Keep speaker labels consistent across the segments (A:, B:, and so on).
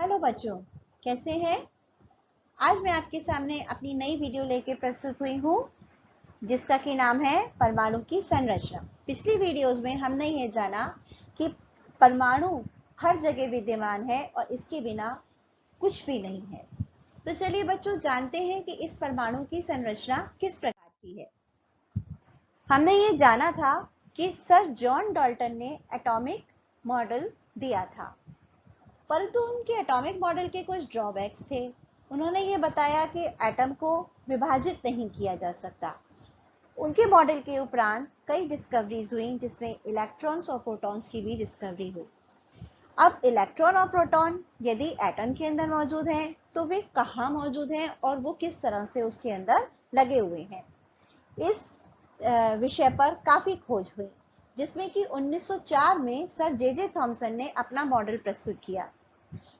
A: Hello बच्चों, कैसे हैं? आज मैं आपके सामने अपनी नई वीडियो लेके प्रस्तुत हुई हूँ जिसका कि नाम है परमाणु की संरचना। पिछली वीडियोस में हमने ये जाना कि परमाणु हर जगह विद्यमान है और इसके बिना कुछ भी नहीं है। तो चलिए बच्चों, जानते हैं कि इस परमाणु की संरचना किस प्रकार की है। हमने ये जाना था कि सर जॉन डाल्टन ने एटॉमिक मॉडल दिया था, परंतु उनके एटॉमिक मॉडल के कुछ ड्रॉबैक्स थे। उन्होंने ये बताया कि एटम को विभाजित नहीं किया जा सकता। उनके मॉडल के उपरांत कई डिस्कवरीज हुई जिसमें इलेक्ट्रॉन्स और प्रोटॉन्स की भी डिस्कवरी हुई। अब इलेक्ट्रॉन और प्रोटॉन यदि एटम के अंदर मौजूद हैं तो वे कहाँ मौजूद हैं और वो किस तरह से उसके अंदर लगे हुए हैं, इस विषय पर काफी खोज हुई, जिसमें कि 1904 में सर जे थॉमसन ने अपना मॉडल प्रस्तुत किया।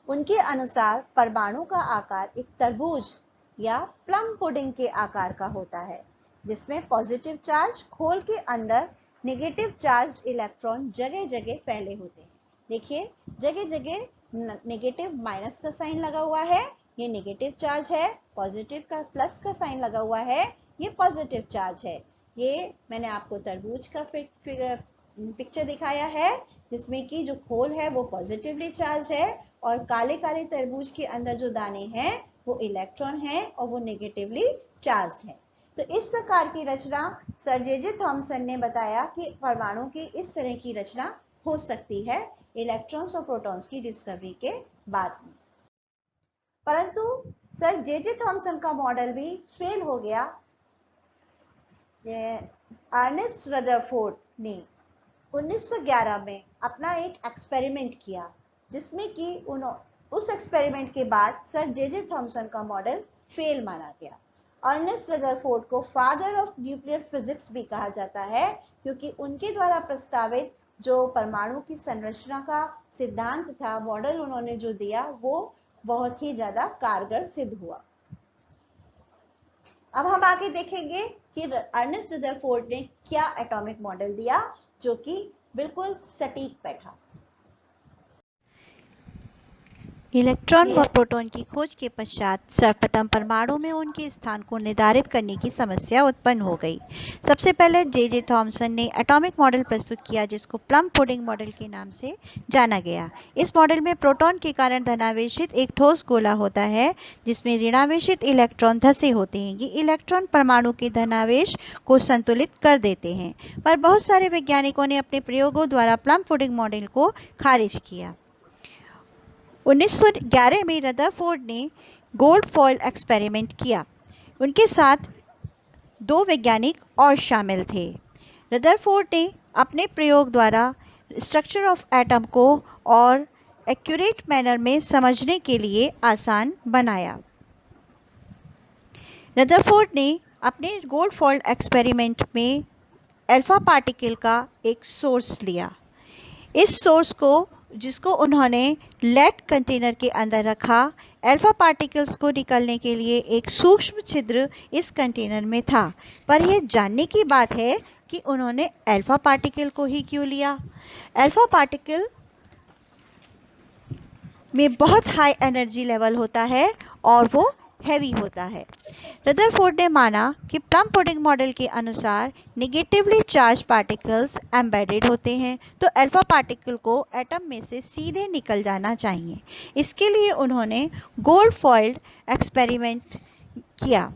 A: उनके अनुसार परमाणु का आकार एक तरबूज या प्लम पुडिंग के आकार का होता है, जिसमें पॉजिटिव चार्ज खोल के अंदर नेगेटिव चार्ज इलेक्ट्रॉन जगह जगह फैले होते हैं। देखिए, जगह जगह नेगेटिव माइनस का साइन लगा हुआ है, ये नेगेटिव चार्ज है। पॉजिटिव का प्लस का साइन लगा हुआ है, ये पॉजिटिव चार्ज है। ये मैंने आपको तरबूज का पिक्चर दिखाया है, जिसमें कि जो खोल है वो पॉजिटिवली चार्ज है और काले काले तरबूज के अंदर जो दाने हैं वो इलेक्ट्रॉन हैं और वो नेगेटिवली चार्ज्ड हैं। तो इस प्रकार की रचना सर जे थॉमसन ने बताया कि परमाणु की इस तरह की रचना हो सकती है इलेक्ट्रॉन्स और प्रोटॉन्स की डिस्कवरी के बाद में। परंतु सर जे थॉमसन का मॉडल भी फेल हो गया। अर्नेस्ट रदरफोर्ड ने 1911 में अपना एक एक्सपेरिमेंट किया, जिसमें कि उस एक्सपेरिमेंट के बाद सर जे थॉमसन का मॉडल फेल माना गया। अर्नेस्ट रदरफोर्ड को फादर ऑफ न्यूक्लियर फिजिक्स भी कहा जाता है, क्योंकि उनके द्वारा प्रस्तावित जो परमाणु की संरचना का सिद्धांत था, मॉडल उन्होंने जो दिया, वो बहुत ही ज्यादा कारगर सिद्ध हुआ। अब हम आगे देखेंगे कि अर्नेस्ट रदरफोर्ड ने क्या एटॉमिक मॉडल दिया जो कि बिल्कुल सटीक बैठा।
B: इलेक्ट्रॉन व प्रोटॉन की खोज के पश्चात सर्वप्रथम परमाणु में उनके स्थान को निर्धारित करने की समस्या उत्पन्न हो गई। सबसे पहले जे थॉमसन ने एटॉमिक मॉडल प्रस्तुत किया, जिसको प्लम पुडिंग मॉडल के नाम से जाना गया। इस मॉडल में प्रोटॉन के कारण धनावेशित एक ठोस गोला होता है, जिसमें ऋणावेशित इलेक्ट्रॉन धंसे होते हैं। ये इलेक्ट्रॉन परमाणु के धनावेश को संतुलित कर देते हैं, पर बहुत सारे वैज्ञानिकों ने अपने प्रयोगों द्वारा प्लम पुडिंग मॉडल को खारिज किया। 1911 में रदरफोर्ड ने गोल्ड फॉइल एक्सपेरिमेंट किया। उनके साथ 2 वैज्ञानिक और शामिल थे। रदरफोर्ड ने अपने प्रयोग द्वारा स्ट्रक्चर ऑफ एटम को और एक्यूरेट मैनर में समझने के लिए आसान बनाया। रदरफोर्ड ने अपने गोल्ड फॉइल एक्सपेरिमेंट में अल्फा पार्टिकल का एक सोर्स लिया। इस सोर्स को, जिसको उन्होंने लेड कंटेनर के अंदर रखा, अल्फा पार्टिकल्स को निकलने के लिए एक सूक्ष्म छिद्र इस कंटेनर में था। पर यह जानने की बात है कि उन्होंने अल्फा पार्टिकल को ही क्यों लिया। अल्फा पार्टिकल में बहुत हाई एनर्जी लेवल होता है और वो हैवी होता है। रदरफोर्ड ने माना कि प्लम पुडिंग मॉडल के अनुसार नेगेटिवली चार्ज पार्टिकल्स एम्बेडेड होते हैं, तो अल्फा पार्टिकल को एटम में से सीधे निकल जाना चाहिए। इसके लिए उन्होंने गोल्ड फॉइल्ड एक्सपेरिमेंट किया,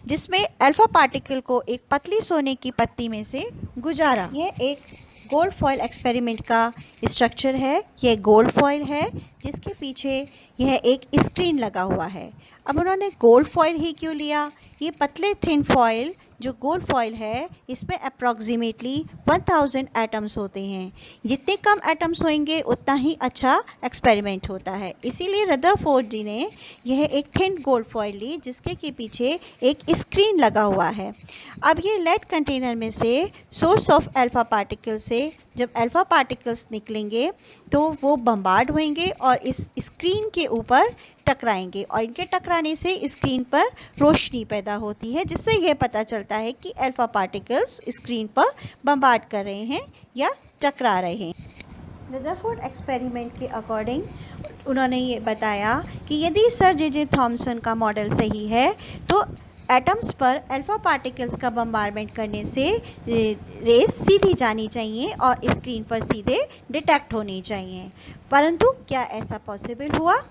B: जिसमें अल्फा पार्टिकल को एक पतली सोने की पत्ती में से गुजारा। यह एक गोल्ड फॉइल एक्सपेरिमेंट का स्ट्रक्चर है। यह गोल्ड फॉइल है, जिसके पीछे यह एक स्क्रीन लगा हुआ है। अब उन्होंने गोल्ड फॉइल ही क्यों लिया? ये पतले थिन फॉइल जो गोल्ड फॉइल है, इसमें अप्रॉक्सीमेटली 1000 एटम्स होते हैं। जितने कम एटम्स होंगे उतना ही अच्छा एक्सपेरिमेंट होता है। इसीलिए रदरफोर्ड जी ने यह एक थिन गोल्ड फॉइल ली, जिसके के पीछे एक स्क्रीन लगा हुआ है। अब ये लेड कंटेनर में से सोर्स ऑफ अल्फा पार्टिकल से जब अल्फा पार्टिकल्स निकलेंगे तो वो बम्बार्ड होंगे और इस स्क्रीन के ऊपर टकराएंगे, और इनके टकराने से स्क्रीन पर रोशनी पैदा होती है, जिससे यह पता चलता है कि अल्फा पार्टिकल्स स्क्रीन पर बम्बार्ड कर रहे हैं या टकरा रहे हैं। रदरफोर्ड एक्सपेरिमेंट के अकॉर्डिंग उन्होंने ये बताया कि यदि सर जे थॉमसन का मॉडल सही है तो एटम्स पर अल्फा पार्टिकल्स का बम्बारमेंट करने से रेस सीधी जानी चाहिए और स्क्रीन पर सीधे डिटेक्ट होनी चाहिए। परंतु क्या ऐसा पॉसिबल हुआ?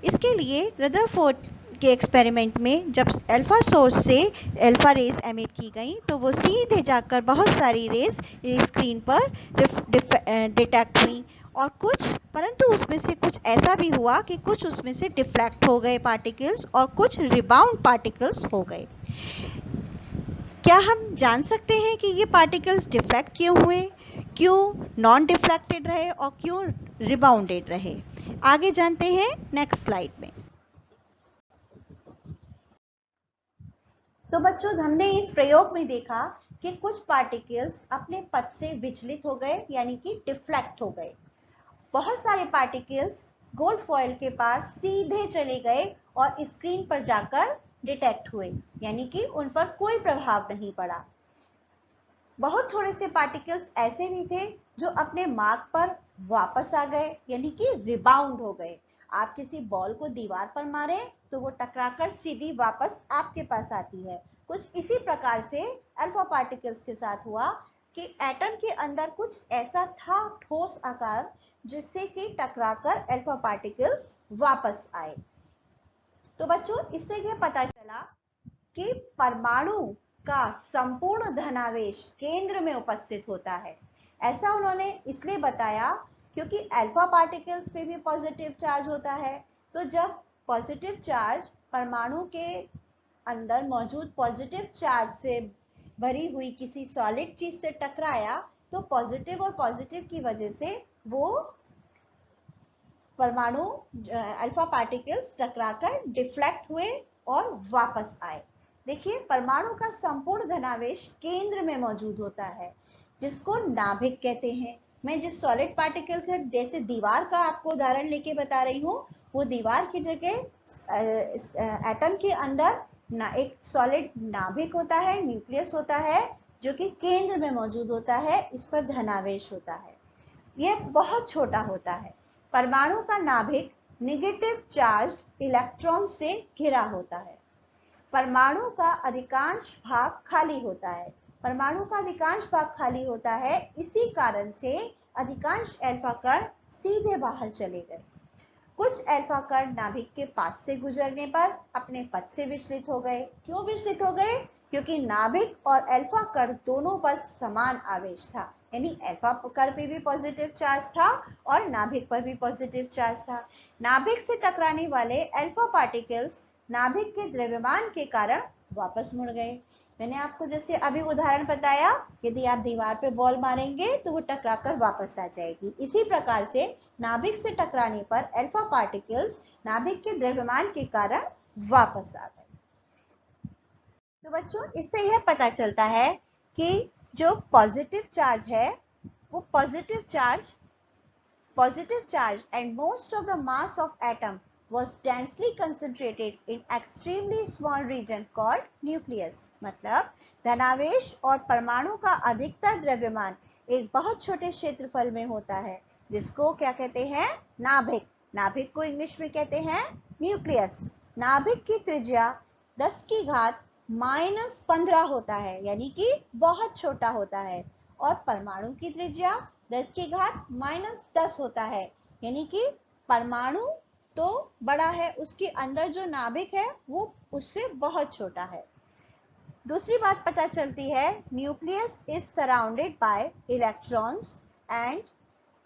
B: इसके लिए रदरफोर्ड के एक्सपेरिमेंट में जब अल्फ़ा सोर्स से अल्फ़ा रेस एमिट की गई तो वो सीधे जाकर बहुत सारी रेस स्क्रीन पर डिटेक्ट हुई और परंतु उसमें से कुछ ऐसा भी हुआ कि कुछ उसमें से डिफ्लेक्ट हो गए पार्टिकल्स और कुछ रिबाउंड पार्टिकल्स हो गए। क्या हम जान सकते हैं कि ये पार्टिकल्स डिफ्लेक्ट क्यों हुए, क्यों नॉन डिफ्लेक्टेड रहे और क्यों रिबाउंडेड रहे? आगे जानते हैं नेक्स्ट स्लाइड में।
A: तो बच्चों, हमने इस प्रयोग में देखा कि कुछ पार्टिकल्स अपने पथ से विचलित हो गए, यानी कि डिफ्लेक्ट हो गए। बहुत सारे पार्टिकल्स गोल्ड फॉयल के पार सीधे चले गए और स्क्रीन पर जाकर डिटेक्ट हुए, यानी कि उन पर कोई प्रभाव नहीं पड़ा। बहुत थोड़े से पार्टिकल्स ऐसे भी थे जो अपने मार्ग पर वापस आ गए, यानी कि रिबाउंड हो गए। आप किसी बॉल को दीवार पर मारें तो वो टकराकर सीधी वापस आपके पास आती है। कुछ इसी प्रकार से अल्फा पार्टिकल्स के साथ हुआ कि एटम के अंदर कुछ ऐसा था ठोस आकार जिससे कि टकराकर अल्फा पार्टिकल्स वापस आए। तो बच्चों, इससे यह पता चला कि परमाणु का संपूर्ण धनावेश केंद्र में उपस्थित होता है। ऐसा उन्होंने इसलिए बताया क्योंकि अल्फा पार्टिकल्स पे भी पॉजिटिव चार्ज होता है। तो जब पॉजिटिव चार्ज परमाणु के अंदर मौजूद पॉजिटिव चार्ज से भरी हुई किसी सॉलिड चीज से टकराया तो पॉजिटिव और पॉजिटिव की वजह से वो परमाणु अल्फा पार्टिकल्स टकराकर डिफ्लेक्ट हुए और वापस आए। देखिए, परमाणु का संपूर्ण धनावेश केंद्र में मौजूद होता है, जिसको नाभिक कहते हैं। मैं जिस सॉलिड पार्टिकल का जैसे दीवार का आपको उदाहरण लेके बता रही हूँ, वो दीवार की जगह एटम के अंदर एक सॉलिड नाभिक होता है, न्यूक्लियस होता है, जो कि केंद्र में मौजूद होता है। इस पर धनावेश होता है, यह बहुत छोटा होता है। परमाणु का नाभिक नेगेटिव चार्ज इलेक्ट्रॉन से घिरा होता है। परमाणु का अधिकांश भाग खाली होता है। परमाणु का अधिकांश भाग खाली होता है, इसी कारण से अधिकांश अल्फा कण सीधे बाहर चले गए। कुछ अल्फा कण नाभिक के पास से गुजरने पर अपने पथ से विचलित हो गए। क्यों विचलित हो गए? क्योंकि नाभिक और अल्फा कण दोनों पर समान आवेश था, यानी अल्फा कण पे भी पॉजिटिव चार्ज था और नाभिक पर भी पॉजिटिव चार्ज था। नाभिक से टकराने वाले अल्फा पार्टिकल्स नाभिक के द्रव्यमान के कारण वापस मुड़ गए। मैंने आपको जैसे अभी उदाहरण बताया, यदि आप दीवार पे बॉल मारेंगे तो वो टकराकर वापस आ जाएगी। इसी प्रकार से नाभिक से टकराने पर अल्फा पार्टिकल्स नाभिक के द्रव्यमान के कारण वापस आ गए। तो बच्चों, इससे यह पता चलता है कि जो पॉजिटिव चार्ज है वो positive charge and most of the mass of atom was densely concentrated in extremely small region called nucleus। मतलब धनावेश और परमाणु का अधिकतर द्रव्यमान एक बहुत छोटे क्षेत्रफल में होता है, जिसको क्या कहते हैं? नाभिक। नाभिक को इंग्लिश में कहते हैं न्यूक्लियस। नाभिक की त्रिज्या 10 की घात -15 होता है, यानी कि बहुत छोटा होता है, और परमाणु की त्रिज्या 10 की घात -10 होता है, यानी कि परमाणु तो बड़ा है, उसके अंदर जो नाभिक है वो उससे बहुत छोटा है। दूसरी बात पता चलती है, nucleus is surrounded by electrons and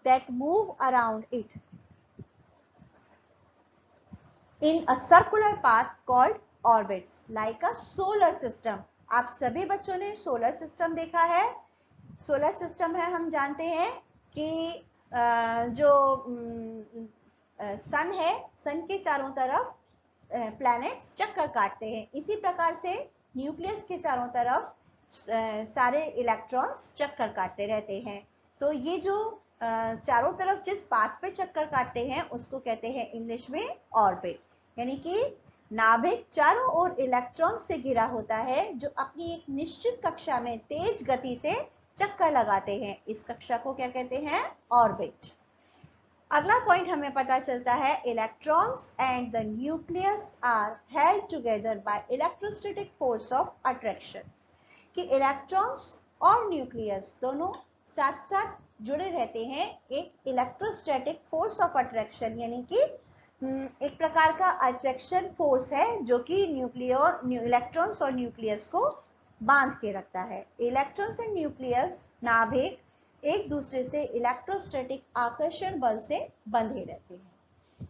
A: that move around it in a circular path called orbits like a solar system। आप सभी बच्चों ने सोलर सिस्टम देखा है। सोलर सिस्टम है, हम जानते हैं कि जो सन है, सन के चारों तरफ प्लैनेट्स चक्कर काटते हैं। इसी प्रकार से न्यूक्लियस के चारों तरफ सारे इलेक्ट्रॉन्स चक्कर काटते रहते हैं। तो ये जो चारों तरफ जिस पाथ पे चक्कर काटते हैं उसको कहते हैं इंग्लिश में ऑर्बिट। यानी कि नाभिक चारों ओर इलेक्ट्रॉन से घिरा होता है, जो अपनी एक निश्चित कक्षा में तेज गति से चक्कर लगाते हैं। इस कक्षा को क्या कहते हैं? ऑर्बिट। अगला पॉइंट हमें पता चलता है electrons and the nucleus are held together by electrostatic force of attraction, कि इलेक्ट्रॉन्स और न्यूक्लियस दोनों साथ साथ जुड़े रहते हैं एक इलेक्ट्रोस्टैटिक फोर्स ऑफ अट्रैक्शन, यानी कि एक प्रकार का अट्रैक्शन फोर्स है जो कि इलेक्ट्रॉन्स और न्यूक्लियस को बांध के रखता है। इलेक्ट्रॉन्स एंड न्यूक्लियस नाभिक एक दूसरे से इलेक्ट्रोस्टैटिक आकर्षण बल से बंधे रहते हैं।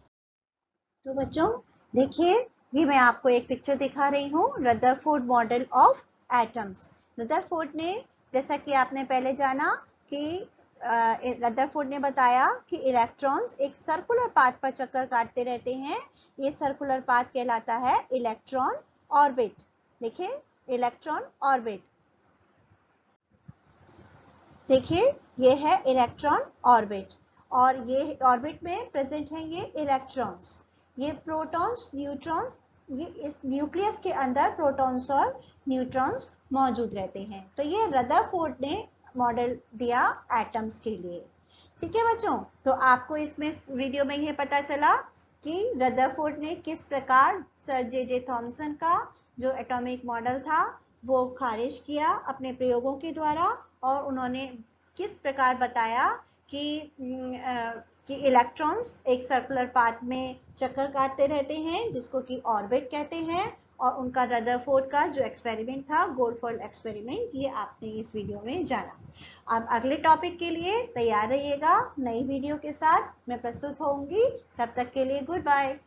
A: तो बच्चों देखिए, ये मैं आपको एक पिक्चर दिखा रही हूँ, Rutherford model of atoms. Rutherford ने, जैसा कि आपने पहले जाना कि रदरफोर्ड ने बताया कि इलेक्ट्रॉन्स एक सर्कुलर पाथ पर चक्कर काटते रहते हैं। ये सर्कुलर पाथ कहलाता है इलेक्ट्रॉन ऑर्बिट। देखिए, इलेक्ट्रॉन ऑर्बिट, देखिए ये है इलेक्ट्रॉन ऑर्बिट, और ये ऑर्बिट में प्रेजेंट हैं ये इलेक्ट्रॉन्स, ये प्रोटॉन्स, न्यूट्रॉन्स, ये इस न्यूक्लियस के अंदर प्रोटॉन्स और न्यूट्रॉन्स मौजूद रहते हैं। तो ये रदरफोर्ड ने मॉडल दिया एटम्स के लिए। ठीक है बच्चों, तो आपको इसमें वीडियो में ये पता चला कि रदरफोर्ड ने किस प्रकार सर जे थॉमसन का जो एटॉमिक मॉडल था वो खारिज किया अपने प्रयोगों के द्वारा, और उन्होंने किस प्रकार बताया कि इलेक्ट्रॉन्स एक सर्कुलर पाथ में चक्कर काटते रहते हैं जिसको कि ऑर्बिट कहते हैं, और उनका रदरफोर्ड का जो एक्सपेरिमेंट था, गोल्डफॉल एक्सपेरिमेंट, ये आपने इस वीडियो में जाना। अब अगले टॉपिक के लिए तैयार रहिएगा, नई वीडियो के साथ मैं प्रस्तुत होंगी। तब तक के लिए गुड बाय।